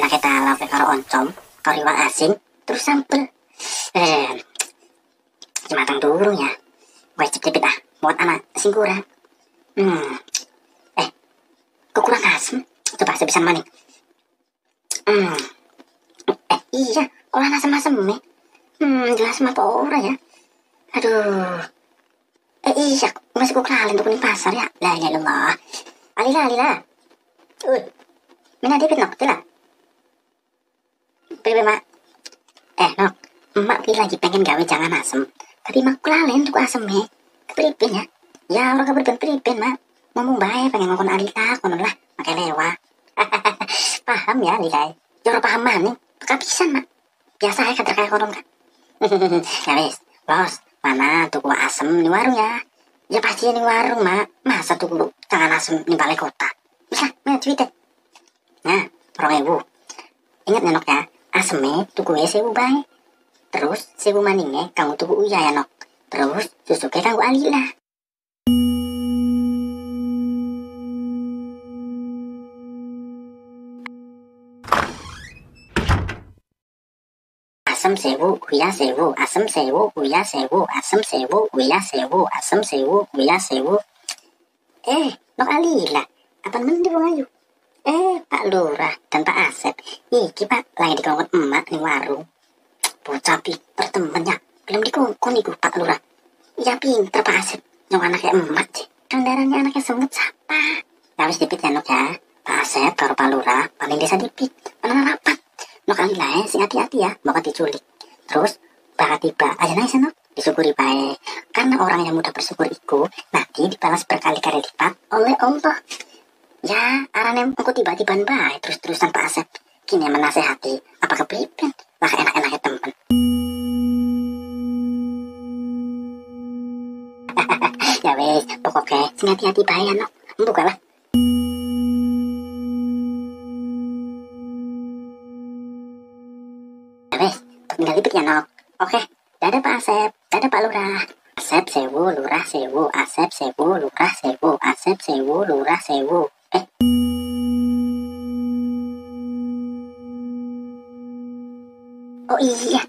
pakai talau karo oncom, karo iwak asin, terus sambel. Matang dulu ya. Wajib cepet buat anak sing kurang. Kok kurang asem? Coba sebisa maning. Iya, orang asem-asem nih. Jelas apa ora ya? Aduh. Iya, masih kok kalian untuk di pasar ya? La ilaha illallah. Alila. Mina dipit nok, tila. Bebe mak. Nok, emak lagi pengen gawe jangan asem. Tapi mak kalian untuk asem nih. Kepripin ya? Ya orang kepripin mak. Ngomong bae pengen ngomong Alila, konon lah, pakai lewat. Paham ya, Alila? Joro paham mana? Kehabisan mak. Biasa ya kata kayak konon kan. Ya wis, bos, mana tuku asem di warung ya? Ya pasti di warung mak. Masa tuku jangan asem di balai kota? Bisa, mana cerita? Nah, 2.000. Ingat ya nok ya, asemnya tuku 1.000 bae. Terus 1.000 maningnya kamu tuku uya ya nok. Terus susuknya kamu Alila. Asem 1.000, uya 1.000, asem 1.000, uya 1.000, asem 1.000, uya 1.000, asem 1.000, uya 1.000. Nok Alila, apa mending ayu? Pak Lurah dan Pak Asep, iki Pak lagi dikongkon emak di warung. Bocah pinter temennya, belum dikongkon iku Pak Lurah. Ya pinter Pak Asep, yang anaknya emak sih. Kan darahnya anaknya semut siapa? Ya wis dipit ya Nok ya. Pak Asep karo Pak Lurah paling desa dipit, pernah rapat. Nok Alila sing hati-hati ya, bakal diculik. Terus bakal tiba aja nangis Nok, disyukuri baik. Karena orang yang mudah bersyukur iku nanti dibalas berkali-kali lipat oleh Allah. Ya, arane engko tiba-tiba bae terus-terusan Pak Asep. Kini menasehati, apa kepripin? Lah enak-enaknya temen. Ya wes, pokoknya sing hati-hati bae ya Nok. Buka lah. Ya wes, tinggal lipit ya Nok. Oke, dadah Pak Asep, dadah Pak Lurah. Asep 1.000, Lurah 1.000, Asep 1.000, Lurah 1.000, Asep 1.000, Lurah 1.000. Oh iya,